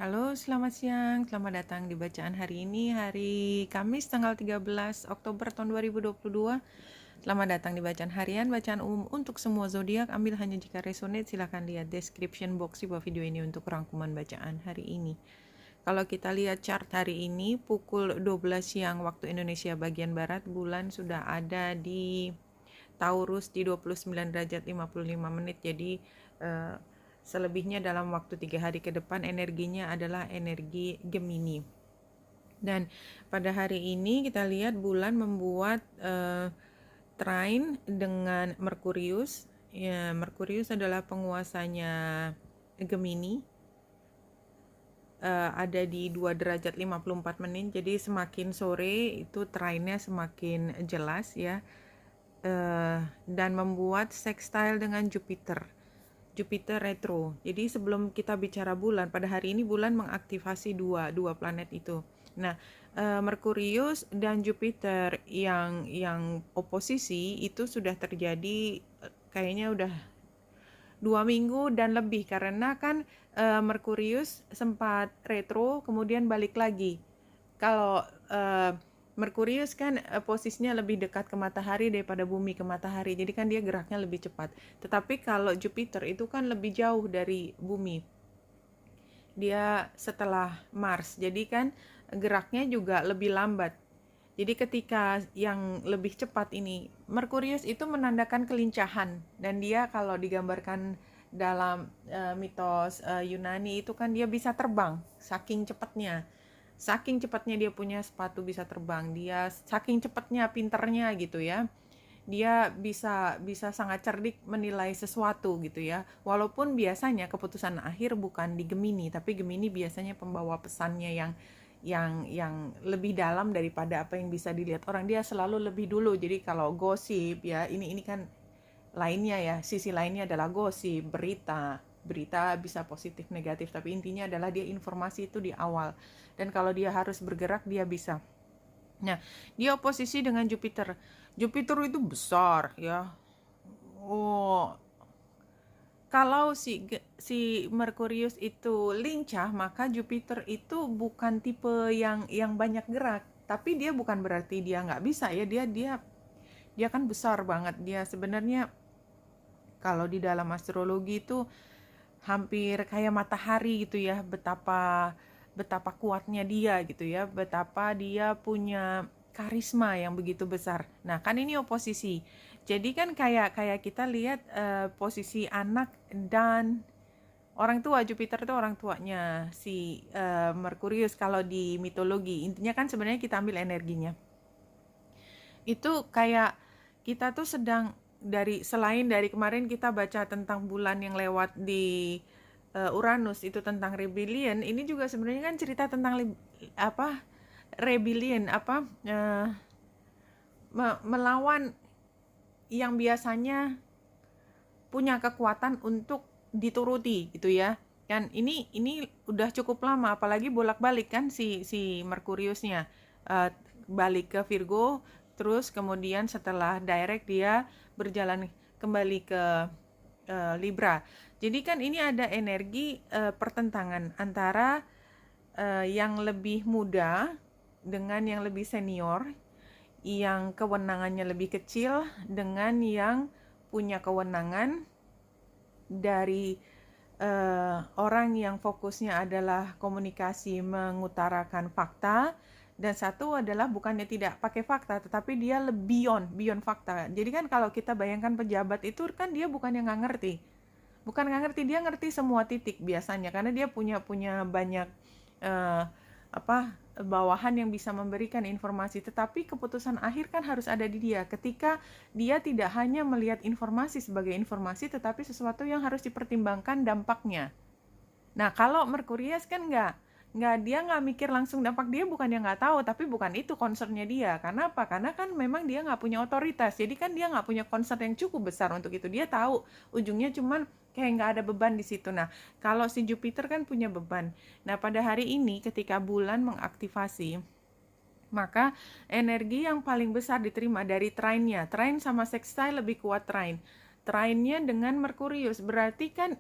Halo, selamat siang. Selamat datang di bacaan hari ini, hari Kamis tanggal 13 Oktober tahun 2022. Selamat datang di bacaan harian, bacaan umum untuk semua zodiak. Ambil hanya jika resonate, silahkan lihat description box di bawah video ini untuk rangkuman bacaan hari ini. Kalau kita lihat chart hari ini, pukul 12 siang waktu Indonesia bagian Barat, bulan sudah ada di Taurus di 29 derajat 55 menit. Jadi selebihnya dalam waktu 3 hari ke depan energinya adalah energi Gemini. Dan pada hari ini kita lihat bulan membuat trine dengan Merkurius. Ya, Merkurius adalah penguasanya Gemini. Ada di 2 derajat 54 menit. Jadi semakin sore itu trine-nya semakin jelas ya. Dan membuat sextile dengan Jupiter retro. Jadi sebelum kita bicara bulan, pada hari ini bulan mengaktifasi dua planet itu. Nah, Merkurius dan Jupiter yang oposisi itu sudah terjadi kayaknya udah 2 minggu dan lebih, karena kan Merkurius sempat retro kemudian balik lagi. Kalau Merkurius kan posisinya lebih dekat ke matahari daripada bumi ke matahari, jadi kan dia geraknya lebih cepat. Tetapi kalau Jupiter itu kan lebih jauh dari bumi, dia setelah Mars, jadi kan geraknya juga lebih lambat. Jadi ketika yang lebih cepat ini, Merkurius itu menandakan kelincahan, dan dia kalau digambarkan dalam mitos Yunani itu kan dia bisa terbang saking cepatnya. Saking cepatnya dia punya sepatu bisa terbang, dia saking cepatnya pinternya gitu ya, dia bisa sangat cerdik menilai sesuatu gitu ya. Walaupun biasanya keputusan akhir bukan di Gemini, tapi Gemini biasanya pembawa pesannya yang lebih dalam daripada apa yang bisa dilihat orang. Dia selalu lebih dulu. Jadi kalau gosip ya, ini kan lainnya ya, sisi lainnya adalah gosip, berita bisa positif negatif, tapi intinya adalah dia informasi itu di awal, dan kalau dia harus bergerak dia bisa. Nah, dia oposisi dengan Jupiter itu besar ya. Kalau si Merkurius itu lincah, maka Jupiter itu bukan tipe yang banyak gerak, tapi dia bukan berarti dia nggak bisa ya. Dia kan besar banget. Dia sebenarnya kalau di dalam astrologi itu hampir kayak matahari gitu ya, betapa kuatnya dia gitu ya, betapa dia punya karisma yang begitu besar. Nah, kan ini oposisi. Jadi kan kayak kita lihat posisi anak dan orang tua. Jupiter itu orang tuanya si Merkurius kalau di mitologi. Intinya kan sebenarnya kita ambil energinya. Itu kayak kita tuh sedang selain dari kemarin kita baca tentang bulan yang lewat di Uranus itu tentang rebellion, ini juga sebenarnya kan cerita tentang rebellion, melawan yang biasanya punya kekuatan untuk dituruti gitu ya. Kan ini udah cukup lama, apalagi bolak-balik kan si Merkuriusnya balik ke Virgo, terus kemudian setelah direct dia berjalan kembali ke Libra. Jadi kan ini ada energi pertentangan antara yang lebih muda dengan yang lebih senior, yang kewenangannya lebih kecil dengan yang punya kewenangan dari orang yang fokusnya adalah komunikasi mengutarakan fakta, dan satu adalah bukannya tidak pakai fakta tetapi dia lebih beyond fakta. Jadi kan kalau kita bayangkan pejabat itu kan dia bukan yang nggak ngerti, dia ngerti semua titik biasanya karena dia punya banyak bawahan yang bisa memberikan informasi, tetapi keputusan akhir kan harus ada di dia ketika dia tidak hanya melihat informasi sebagai informasi tetapi sesuatu yang harus dipertimbangkan dampaknya. Nah, kalau Merkurius kan dia nggak mikir langsung dampak. Dia bukan yang nggak tahu, tapi bukan itu concernnya dia. Karena apa? Karena kan memang dia nggak punya otoritas, jadi kan dia nggak punya concern yang cukup besar untuk itu. Dia tahu ujungnya cuman kayak nggak ada beban di situ. Nah, kalau si Jupiter kan punya beban. Nah, pada hari ini ketika bulan mengaktifasi, maka energi yang paling besar diterima dari trine-nya. Trine sama sextile lebih kuat trine. Trine-nya dengan Merkurius, berarti kan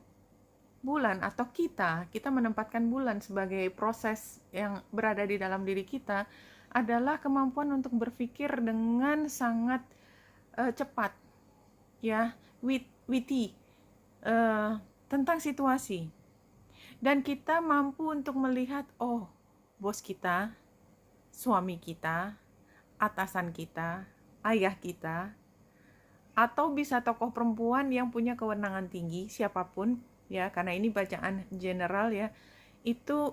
bulan atau kita menempatkan bulan sebagai proses yang berada di dalam diri kita adalah kemampuan untuk berpikir dengan sangat cepat, ya, witty, tentang situasi. Dan kita mampu untuk melihat, oh, bos kita, suami kita, atasan kita, ayah kita, atau bisa tokoh perempuan yang punya kewenangan tinggi, siapapun, ya, karena ini bacaan general ya, itu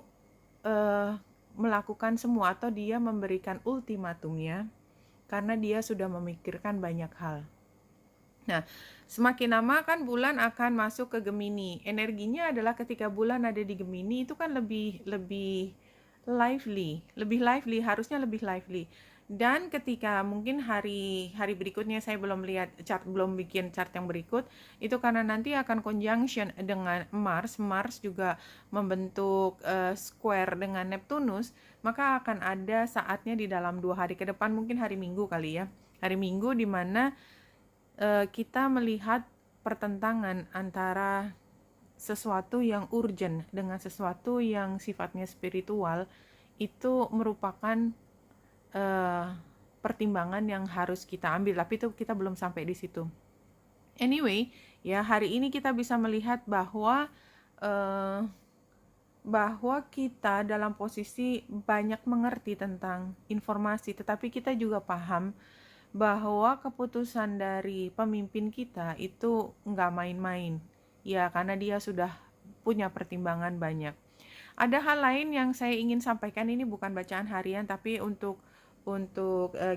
melakukan semua atau dia memberikan ultimatumnya karena dia sudah memikirkan banyak hal. Nah, semakin lama kan bulan akan masuk ke Gemini. Energinya adalah ketika bulan ada di Gemini itu kan lebih lively, harusnya lebih lively. Dan ketika mungkin hari berikutnya saya belum lihat chart, belum bikin chart yang berikut, itu karena nanti akan conjunction dengan Mars juga membentuk square dengan Neptunus, maka akan ada saatnya di dalam 2 hari ke depan, mungkin hari Minggu kali ya. Hari Minggu di mana kita melihat pertentangan antara sesuatu yang urgent dengan sesuatu yang sifatnya spiritual, itu merupakan pertimbangan yang harus kita ambil, tapi itu kita belum sampai di situ. Anyway, ya, hari ini kita bisa melihat bahwa kita dalam posisi banyak mengerti tentang informasi, tetapi kita juga paham bahwa keputusan dari pemimpin kita itu nggak main-main, ya, karena dia sudah punya pertimbangan banyak. Ada hal lain yang saya ingin sampaikan, ini bukan bacaan harian, tapi untuk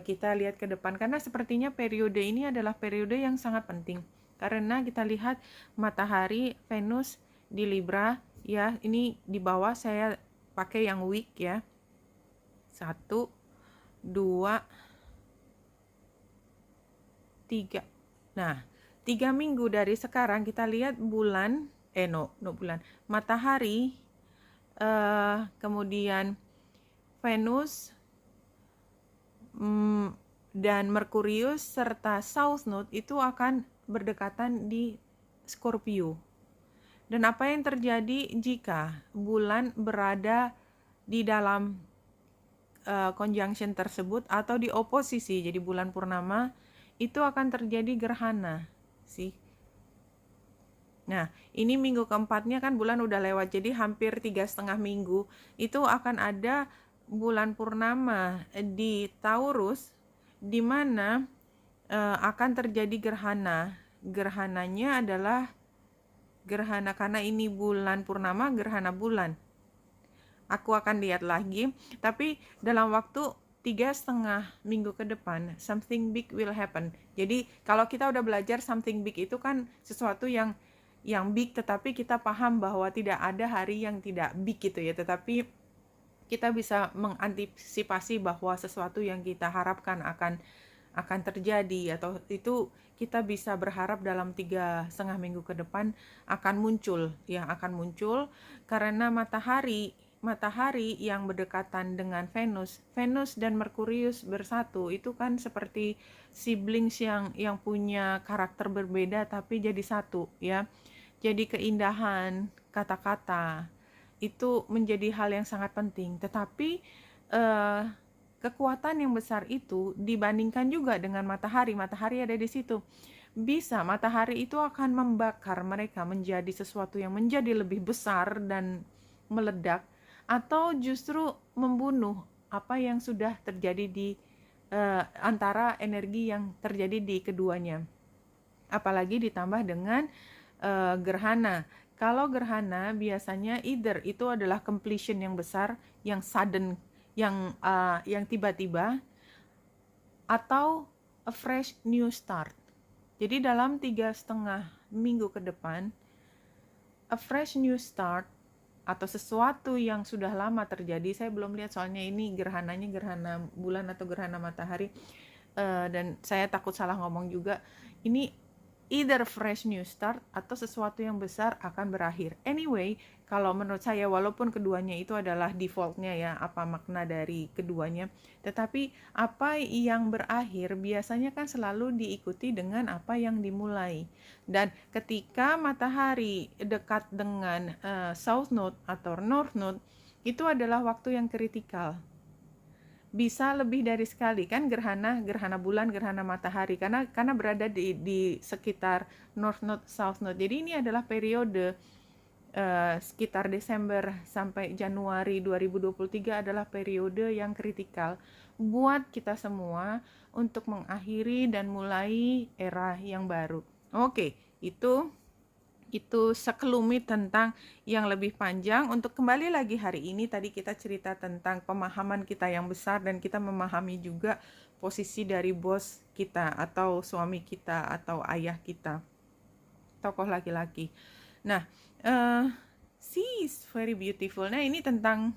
kita lihat ke depan, karena sepertinya periode ini adalah periode yang sangat penting, karena kita lihat matahari Venus di Libra, ya, ini di bawah saya pakai yang week ya, 1, 2, 3. Nah, 3 minggu dari sekarang kita lihat bulan, matahari, kemudian Venus, dan Merkurius serta South Node itu akan berdekatan di Scorpio. Dan apa yang terjadi jika bulan berada di dalam conjunction tersebut atau di oposisi, jadi bulan purnama, itu akan terjadi gerhana sih. Nah, ini minggu keempatnya kan bulan udah lewat, jadi hampir 3,5 minggu itu akan ada bulan purnama di Taurus, di mana akan terjadi gerhana. Gerhananya adalah gerhana, karena ini bulan purnama, gerhana bulan. Aku akan lihat lagi, tapi dalam waktu 3,5 minggu ke depan, something big will happen. Jadi kalau kita udah belajar something big itu kan sesuatu yang big, tetapi kita paham bahwa tidak ada hari yang tidak big gitu ya, tetapi kita bisa mengantisipasi bahwa sesuatu yang kita harapkan akan terjadi, atau itu kita bisa berharap dalam 3,5 minggu ke depan akan muncul karena matahari yang berdekatan dengan Venus dan Merkurius bersatu, itu kan seperti siblings yang punya karakter berbeda tapi jadi satu ya. Jadi keindahan kata-kata itu menjadi hal yang sangat penting, tetapi kekuatan yang besar itu dibandingkan juga dengan matahari ada di situ. Bisa matahari itu akan membakar mereka menjadi sesuatu yang menjadi lebih besar dan meledak, atau justru membunuh apa yang sudah terjadi di antara energi yang terjadi di keduanya. Apalagi ditambah dengan gerhana. Kalau gerhana biasanya either itu adalah completion yang besar, yang sudden, yang tiba-tiba, atau a fresh new start. Jadi dalam 3,5 minggu ke depan, a fresh new start atau sesuatu yang sudah lama terjadi, saya belum lihat soalnya ini gerhananya gerhana bulan atau gerhana matahari, dan saya takut salah ngomong juga. Ini either fresh new start atau sesuatu yang besar akan berakhir. Anyway, kalau menurut saya walaupun keduanya itu adalah defaultnya ya, apa makna dari keduanya, tetapi apa yang berakhir biasanya kan selalu diikuti dengan apa yang dimulai. Dan ketika matahari dekat dengan south node atau north node, itu adalah waktu yang kritikal. Bisa lebih dari sekali kan gerhana bulan, gerhana matahari, karena berada di sekitar north node, south node. Jadi ini adalah periode sekitar Desember sampai Januari 2023 adalah periode yang kritikal buat kita semua untuk mengakhiri dan mulai era yang baru. Oke, itu sekelumit tentang yang lebih panjang. Untuk kembali lagi hari ini, tadi kita cerita tentang pemahaman kita yang besar dan kita memahami juga posisi dari bos kita atau suami kita atau ayah kita, tokoh laki-laki. Nah, she is very beautiful. Nah, ini tentang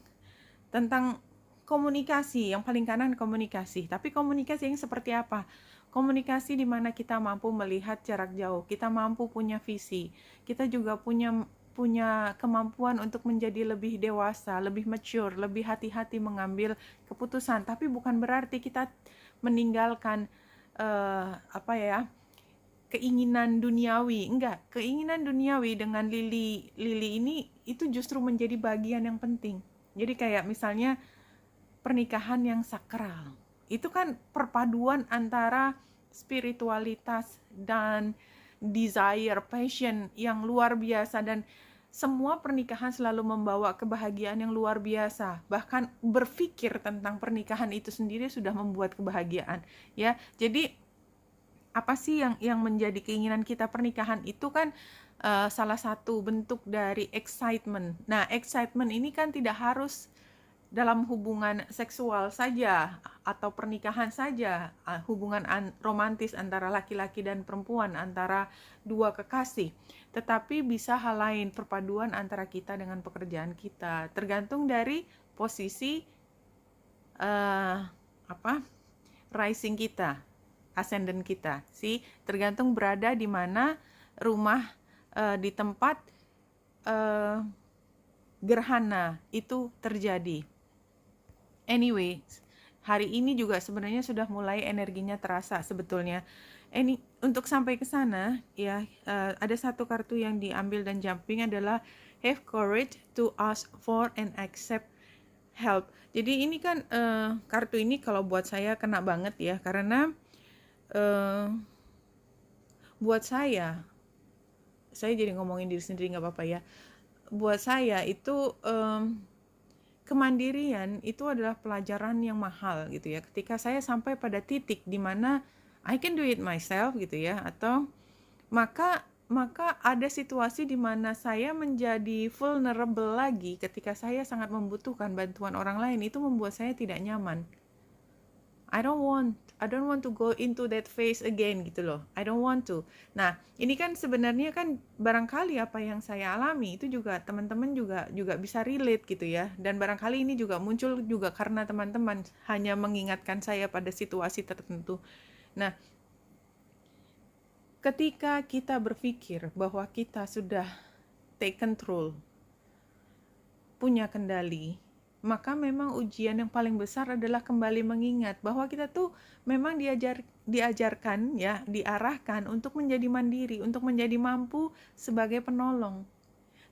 komunikasi, yang paling kanan komunikasi. Tapi komunikasi yang seperti apa? Komunikasi di mana kita mampu melihat jarak jauh, kita mampu punya visi, kita juga punya kemampuan untuk menjadi lebih dewasa, lebih mature, lebih hati-hati mengambil keputusan. Tapi bukan berarti kita meninggalkan keinginan duniawi. Enggak, keinginan duniawi dengan lili ini itu justru menjadi bagian yang penting. Jadi kayak misalnya pernikahan yang sakral. Itu kan perpaduan antara spiritualitas dan desire, passion yang luar biasa, dan semua pernikahan selalu membawa kebahagiaan yang luar biasa. Bahkan berpikir tentang pernikahan itu sendiri sudah membuat kebahagiaan, ya. Jadi apa sih yang menjadi keinginan kita? Pernikahan itu kan salah satu bentuk dari excitement. Nah, excitement ini kan tidak harus dalam hubungan seksual saja atau pernikahan saja, hubungan romantis antara laki-laki dan perempuan, antara dua kekasih, tetapi bisa hal lain, perpaduan antara kita dengan pekerjaan kita, tergantung dari posisi rising kita, ascendant kita, tergantung berada di mana rumah, di tempat gerhana itu terjadi. Anyway, hari ini juga sebenarnya sudah mulai energinya terasa sebetulnya. Untuk sampai ke sana ya, ada satu kartu yang diambil dan jumping adalah have courage to ask for and accept help. Jadi ini kan kartu ini kalau buat saya kena banget ya, karena buat saya jadi ngomongin diri sendiri nggak apa-apa ya. Buat saya itu kemandirian itu adalah pelajaran yang mahal gitu ya. Ketika saya sampai pada titik di mana I can do it myself gitu ya, atau maka ada situasi di mana saya menjadi vulnerable lagi ketika saya sangat membutuhkan bantuan orang lain, itu membuat saya tidak nyaman. I don't want to go into that phase again gitu loh. I don't want to. Nah, ini kan sebenarnya kan barangkali apa yang saya alami itu juga teman-teman juga bisa relate gitu ya. Dan barangkali ini juga muncul juga karena teman-teman hanya mengingatkan saya pada situasi tertentu. Nah, ketika kita berpikir bahwa kita sudah take control, punya kendali, maka memang ujian yang paling besar adalah kembali mengingat bahwa kita tuh memang diajarkan ya, diarahkan untuk menjadi mandiri, untuk menjadi mampu sebagai penolong.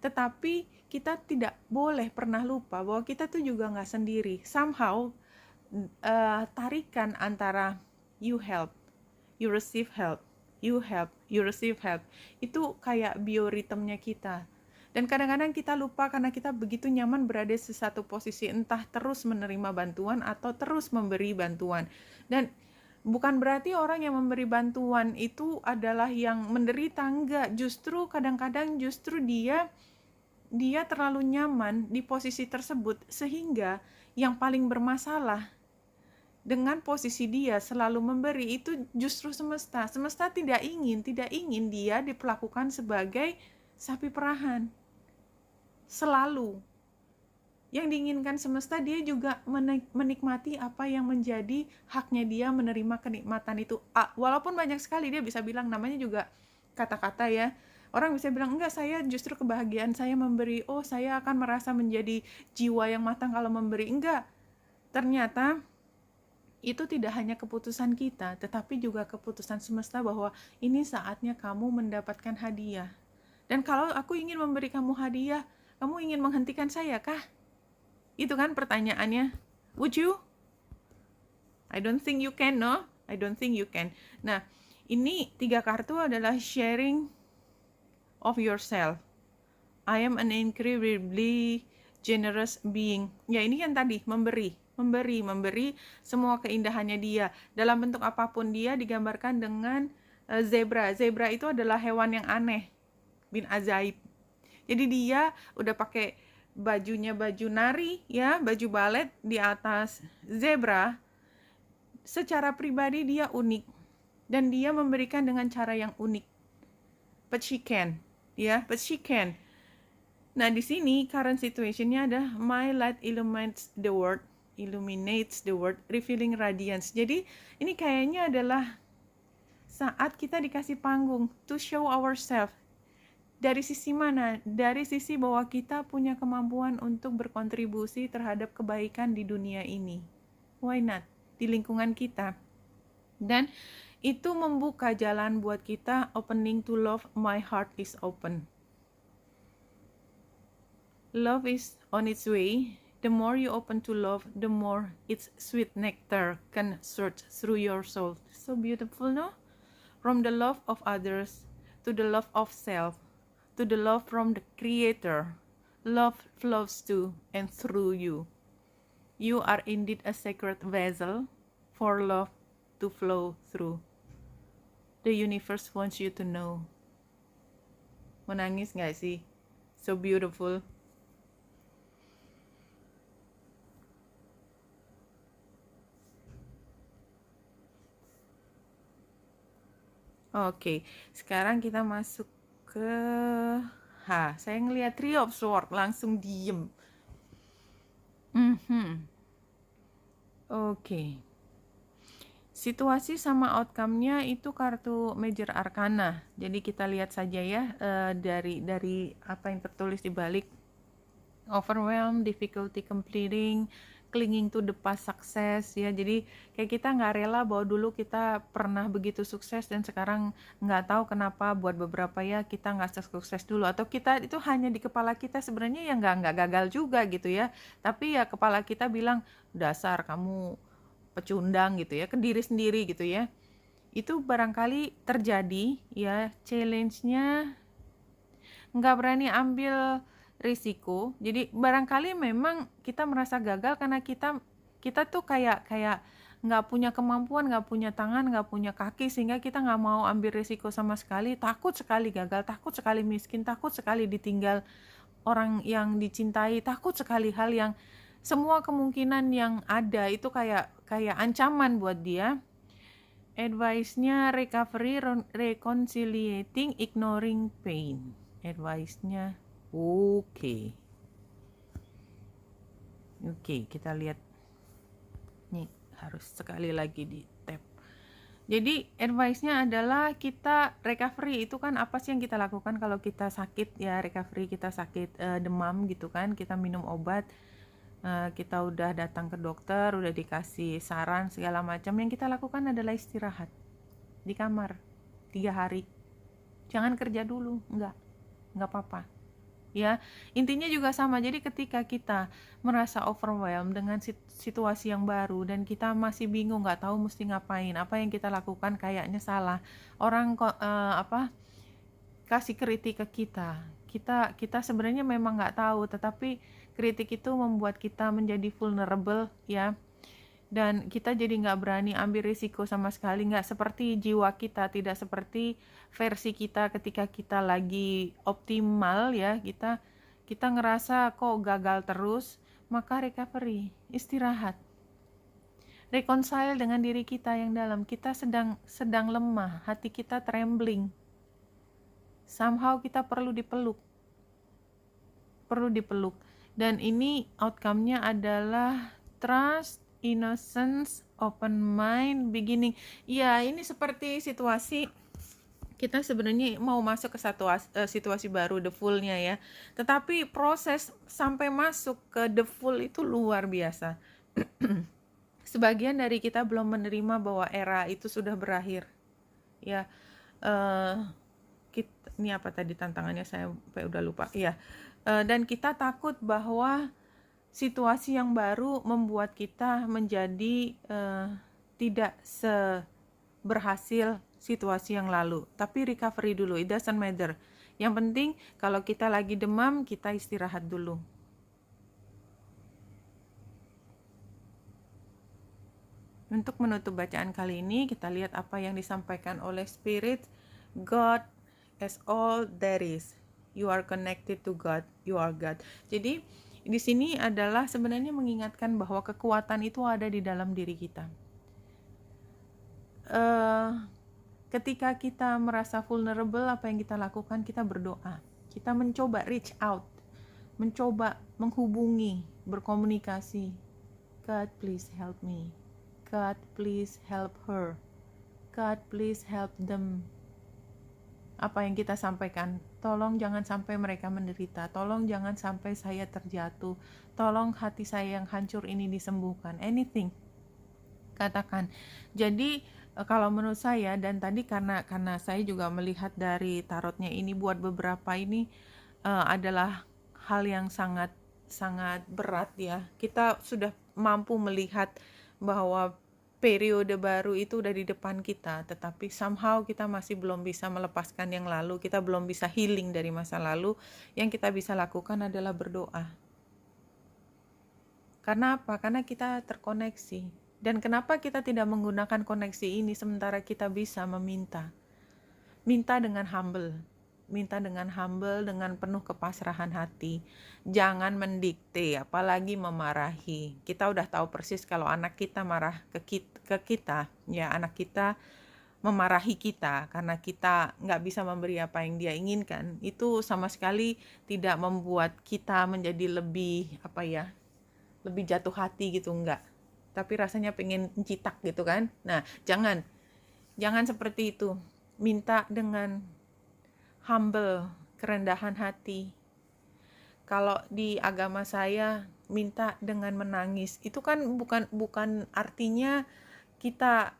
Tetapi kita tidak boleh pernah lupa bahwa kita tuh juga nggak sendiri. Somehow tarikan antara you help, you receive help, you help, you receive help, itu kayak bioritmenya kita. Dan kadang-kadang kita lupa karena kita begitu nyaman berada di satu posisi, entah terus menerima bantuan atau terus memberi bantuan. Dan bukan berarti orang yang memberi bantuan itu adalah yang menderita, enggak. Justru kadang-kadang dia terlalu nyaman di posisi tersebut sehingga yang paling bermasalah dengan posisi dia selalu memberi itu justru semesta. Semesta tidak ingin dia diperlakukan sebagai sapi perahan. Selalu yang diinginkan semesta, dia juga menikmati apa yang menjadi haknya dia, menerima kenikmatan itu. Walaupun banyak sekali dia bisa bilang namanya juga kata-kata ya. Orang bisa bilang, enggak, saya justru kebahagiaan saya memberi. Oh, saya akan merasa menjadi jiwa yang matang kalau memberi. Enggak. Ternyata itu tidak hanya keputusan kita, tetapi juga keputusan semesta bahwa ini saatnya kamu mendapatkan hadiah. Dan kalau aku ingin memberi kamu hadiah, kamu ingin menghentikan saya kah? Itu kan pertanyaannya. Would you? I don't think you can, no? I don't think you can. Nah, ini 3 kartu adalah sharing of yourself. I am an incredibly generous being. Ya, ini kan tadi, memberi semua keindahannya dia. Dalam bentuk apapun dia digambarkan dengan zebra. Zebra itu adalah hewan yang aneh, bin ajaib. Jadi dia udah pakai bajunya baju nari ya, baju balet di atas zebra. Secara pribadi dia unik dan dia memberikan dengan cara yang unik. But she can. But she can. Nah, di sini current situationnya ada my light illuminates the world, revealing radiance. Jadi ini kayaknya adalah saat kita dikasih panggung to show ourselves. Dari sisi mana? Dari sisi bahwa kita punya kemampuan untuk berkontribusi terhadap kebaikan di dunia ini. Why not? Di lingkungan kita. Dan itu membuka jalan buat kita, opening to love, my heart is open. Love is on its way. The more you open to love, the more its sweet nectar can surge through your soul. So beautiful, no? From the love of others to the love of self, to the love from the Creator, love flows to and through you. You are indeed a sacred vessel for love to flow through. The universe wants you to know. Menangis gak sih? So beautiful. Oke, sekarang kita masuk ke saya ngelihat Three of Swords, langsung diem. Oke. Situasi sama outcome-nya itu kartu Major Arcana. Jadi kita lihat saja ya dari apa yang tertulis di balik. Overwhelmed, difficulty completing, clinging to the past success ya. Jadi kayak kita nggak rela bahwa dulu kita pernah begitu sukses dan sekarang nggak tahu kenapa buat beberapa ya kita nggak sukses dulu, atau kita itu hanya di kepala kita, sebenarnya ya nggak gagal juga gitu ya, tapi ya kepala kita bilang dasar kamu pecundang gitu ya, ke diri sendiri gitu ya. Itu barangkali terjadi ya, challenge-nya nggak berani ambil risiko. Jadi barangkali memang kita merasa gagal karena kita tuh kayak nggak punya kemampuan, nggak punya tangan, nggak punya kaki, sehingga kita nggak mau ambil risiko sama sekali, takut sekali gagal, takut sekali miskin, takut sekali ditinggal orang yang dicintai, takut sekali hal yang semua kemungkinan yang ada itu kayak ancaman buat dia. Advice-nya recovery, reconciliating, ignoring pain. Advice-nya Oke, kita lihat. Nih, harus sekali lagi di tap. Jadi, advice-nya adalah kita recovery. Itu kan apa sih yang kita lakukan kalau kita sakit ya, recovery, kita sakit demam gitu kan, kita minum obat, kita udah datang ke dokter, udah dikasih saran segala macam. Yang kita lakukan adalah istirahat di kamar 3 hari. Jangan kerja dulu, enggak apa-apa. Ya, intinya juga sama. Jadi ketika kita merasa overwhelmed dengan situasi yang baru dan kita masih bingung, nggak tahu mesti ngapain, apa yang kita lakukan kayaknya salah, orang kasih kritik ke kita sebenarnya memang nggak tahu, tetapi kritik itu membuat kita menjadi vulnerable ya, dan kita jadi nggak berani ambil risiko sama sekali. Nggak seperti jiwa kita, tidak seperti versi kita ketika kita lagi optimal ya, kita ngerasa kok gagal terus, maka recovery, istirahat, reconcile dengan diri kita yang dalam. Kita sedang lemah, hati kita trembling, somehow kita perlu dipeluk, dan ini outcome-nya adalah trust, innocence, open mind, beginning. Ya, ini seperti situasi Kita sebenarnya mau masuk ke situasi baru, the full-nya ya. Tetapi proses sampai masuk ke the full itu luar biasa. Sebagian dari kita belum menerima bahwa era itu sudah berakhir. Ya, ini apa tadi tantangannya, saya udah lupa. Ya, dan kita takut bahwa situasi yang baru membuat kita menjadi tidak berhasil situasi yang lalu. Tapi recovery dulu, it doesn't matter. Yang penting kalau kita lagi demam, kita istirahat dulu. Untuk menutup bacaan kali ini, kita lihat apa yang disampaikan oleh Spirit. God is all there is. You are connected to God. You are God. Jadi di sini adalah sebenarnya mengingatkan bahwa kekuatan itu ada di dalam diri kita. Ketika kita merasa vulnerable, apa yang kita lakukan? Kita berdoa. Kita mencoba reach out, mencoba menghubungi, berkomunikasi. God, please help me. God, please help her. God, please help them. Apa yang kita sampaikan? Tolong jangan sampai mereka menderita. Tolong jangan sampai saya terjatuh. Tolong hati saya yang hancur ini disembuhkan. Anything. Katakan. Jadi kalau menurut saya, dan tadi karena saya juga melihat dari tarotnya ini, buat beberapa ini adalah hal yang sangat berat ya. Kita sudah mampu melihat bahwa periode baru itu udah di depan kita, tetapi somehow kita masih belum bisa melepaskan yang lalu, kita belum bisa healing dari masa lalu. Yang kita bisa lakukan adalah berdoa. Karena apa? Karena kita terkoneksi. Dan kenapa kita tidak menggunakan koneksi ini sementara kita bisa meminta? Minta dengan humble. Minta dengan humble, dengan penuh kepasrahan hati. Jangan mendikte, apalagi memarahi. Kita udah tahu persis kalau anak kita marah ke kita, ya anak kita memarahi kita karena kita nggak bisa memberi apa yang dia inginkan. Itu sama sekali tidak membuat kita menjadi lebih lebih jatuh hati gitu, enggak. Tapi rasanya pengen citak gitu kan. Nah, jangan seperti itu. Minta dengan humble, kerendahan hati. Kalau di agama saya minta dengan menangis, itu kan bukan artinya kita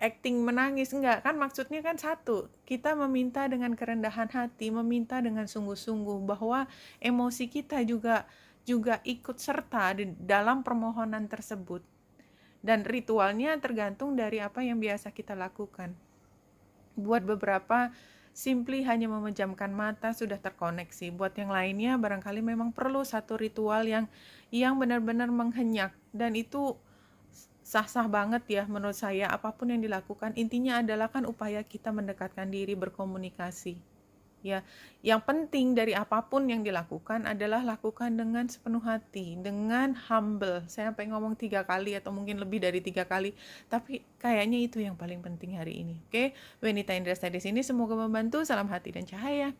acting menangis, enggak kan, maksudnya kan satu, kita meminta dengan kerendahan hati, meminta dengan sungguh-sungguh bahwa emosi kita juga ikut serta di dalam permohonan tersebut. Dan ritualnya tergantung dari apa yang biasa kita lakukan. Buat beberapa simply hanya memejamkan mata sudah terkoneksi. Buat yang lainnya barangkali memang perlu satu ritual yang benar-benar menghenyak, dan itu sah-sah banget ya menurut saya. Apapun yang dilakukan, intinya adalah kan upaya kita mendekatkan diri, berkomunikasi. Ya, yang penting dari apapun yang dilakukan adalah lakukan dengan sepenuh hati, dengan humble. Saya sampai ngomong 3 kali atau mungkin lebih dari 3 kali, tapi kayaknya itu yang paling penting hari ini. Oke, Wenita Indrasta di sini, semoga membantu. Salam hati dan cahaya.